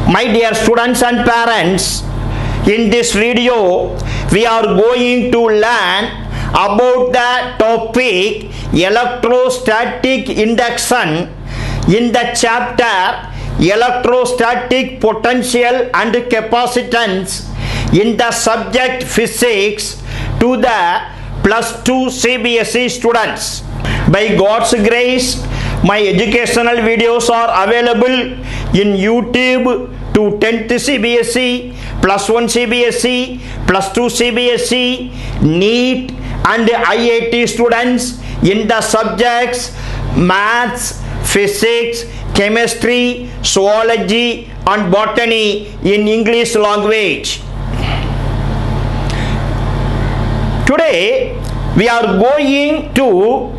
My dear students and parents, in this video we are going to learn about the topic electrostatic induction in the chapter electrostatic potential and capacitance in the subject physics to the plus 2 CBSE students. By God's grace, my educational videos are available in YouTube to 10th CBSE, plus 1 CBSE, plus 2 CBSE, NEET and IIT students in the subjects maths, physics, chemistry, zoology and botany in English language. Today we are going to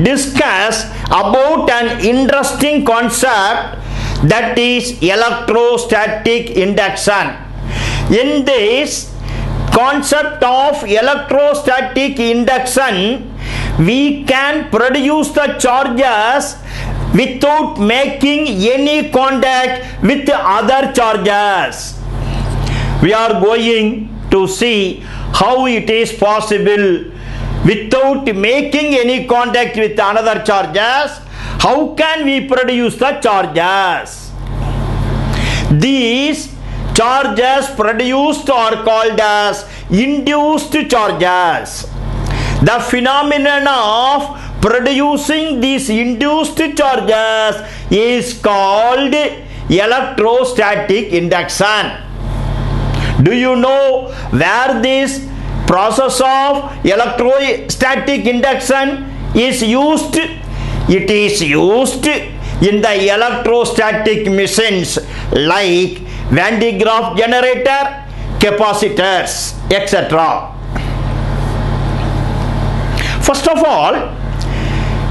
discuss about an interesting concept, that is electrostatic induction. In this concept of electrostatic induction, we can produce the charges without making any contact with other charges. We are going to see how it is possible without making any contact with another charges. How can we produce the charges? These charges produced are called as induced charges. The phenomenon of producing these induced charges is called electrostatic induction. Do you know where this process of electrostatic induction is used? It is used in the electrostatic machines like Van de Graaff generator, capacitors, etc. First of all,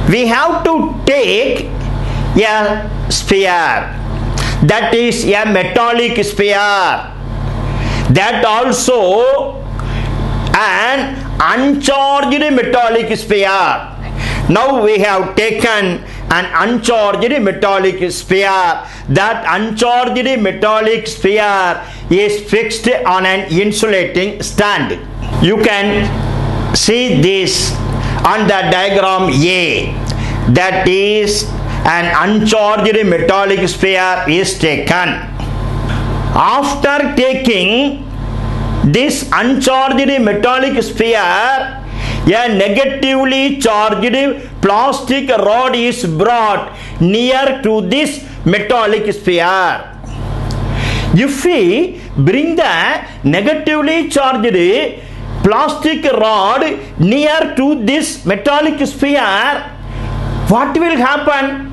we have to take a sphere, that is a metallic sphere, that also an uncharged metallic sphere. Now we have taken an uncharged metallic sphere. That uncharged metallic sphere is fixed on an insulating stand. You can see this on the diagram A. That is an uncharged metallic sphere is taken. After taking this uncharged metallic sphere, a negatively charged plastic rod is brought near to this metallic sphere. If we bring the negatively charged plastic rod near to this metallic sphere, what will happen?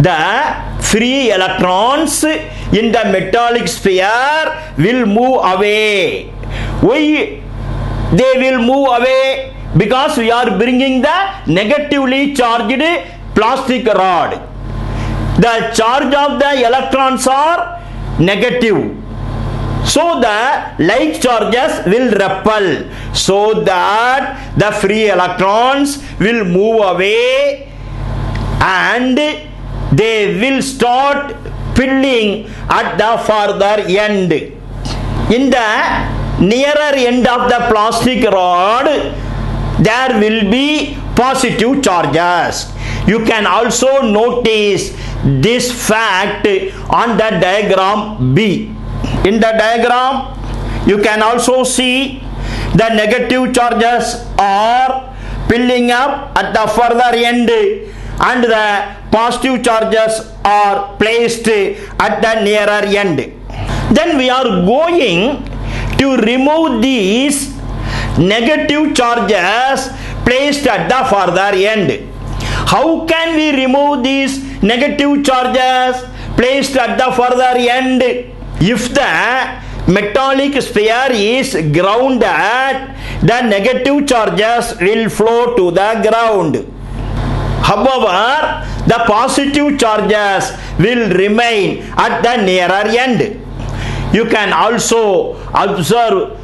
The free electrons in the metallic sphere will move away. Why they will move away? Because we are bringing the negatively charged plastic rod. The charge of the electrons are negative, so the like charges will repel, so that the free electrons will move away and they will start filling at the further end. In the nearer end of the plastic rod, there will be positive charges. You can also notice this fact on the diagram B. In the diagram, you can also see the negative charges are filling up at the further end and the positive charges are placed at the nearer end. Then we are going to remove these negative charges placed at the further end. How can we remove these negative charges placed at the further end? If the metallic sphere is grounded, the negative charges will flow to the ground. However, the positive charges will remain at the nearer end. You can also observe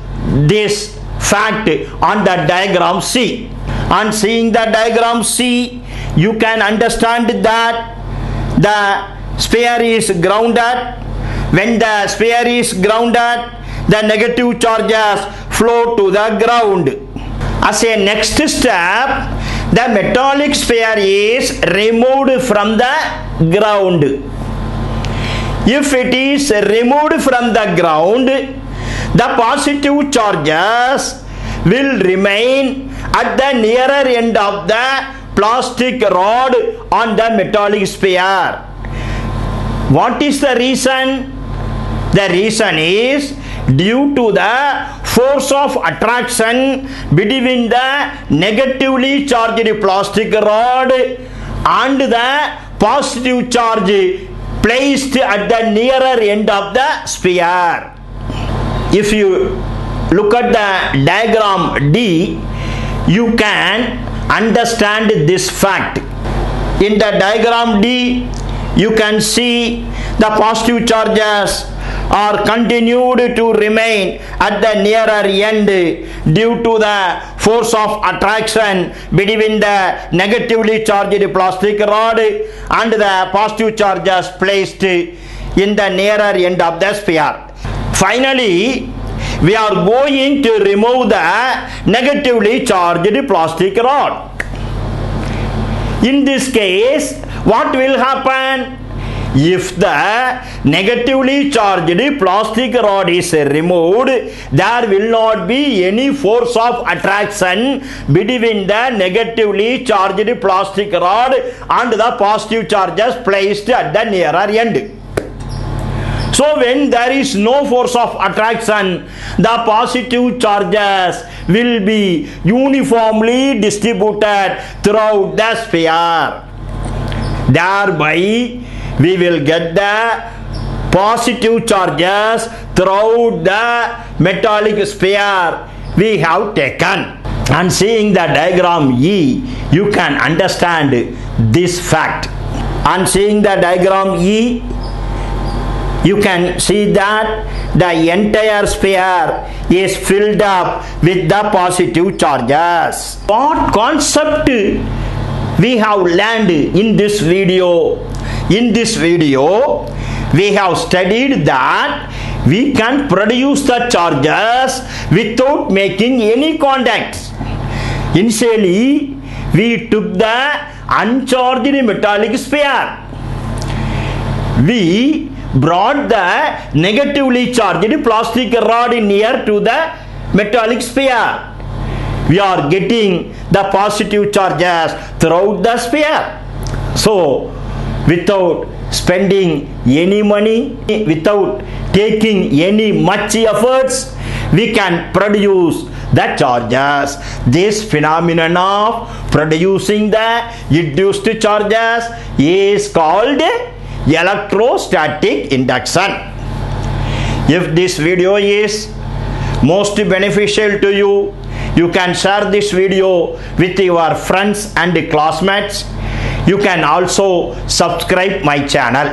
this fact on the diagram C. On seeing the diagram C, you can understand that the sphere is grounded. When the sphere is grounded, the negative charges flow to the ground. As a next step, the metallic sphere is removed from the ground. If it is removed from the ground, the positive charges will remain at the nearer end of the plastic rod on the metallic sphere. What is the reason? The reason is due to the force of attraction between the negatively charged plastic rod and the positive charge placed at the nearer end of the sphere. If you look at the diagram D, you can understand this fact. In the diagram D, you can see the positive charges are continued to remain at the nearer end due to the force of attraction between the negatively charged plastic rod and the positive charges placed in the nearer end of the sphere. Finally, we are going to remove the negatively charged plastic rod. In this case, what will happen? If the negatively charged plastic rod is removed, there will not be any force of attraction between the negatively charged plastic rod and the positive charges placed at the nearer end. So when there is no force of attraction, the positive charges will be uniformly distributed throughout the sphere. Thereby, we will get the positive charges throughout the metallic sphere we have taken. And seeing the diagram E, you can understand this fact. And seeing the diagram E, you can see that the entire sphere is filled up with the positive charges. What concept we have learned in this video? In this video, we have studied that we can produce the charges without making any contacts. Initially, we took the uncharged metallic sphere. We brought the negatively charged plastic rod near to the metallic sphere. We are getting the positive charges throughout the sphere. So, without spending any money, without taking any much efforts, we can produce the charges. This phenomenon of producing the induced charges is called electrostatic induction. If this video is most beneficial to you, you can share this video with your friends and classmates. You can also subscribe my channel.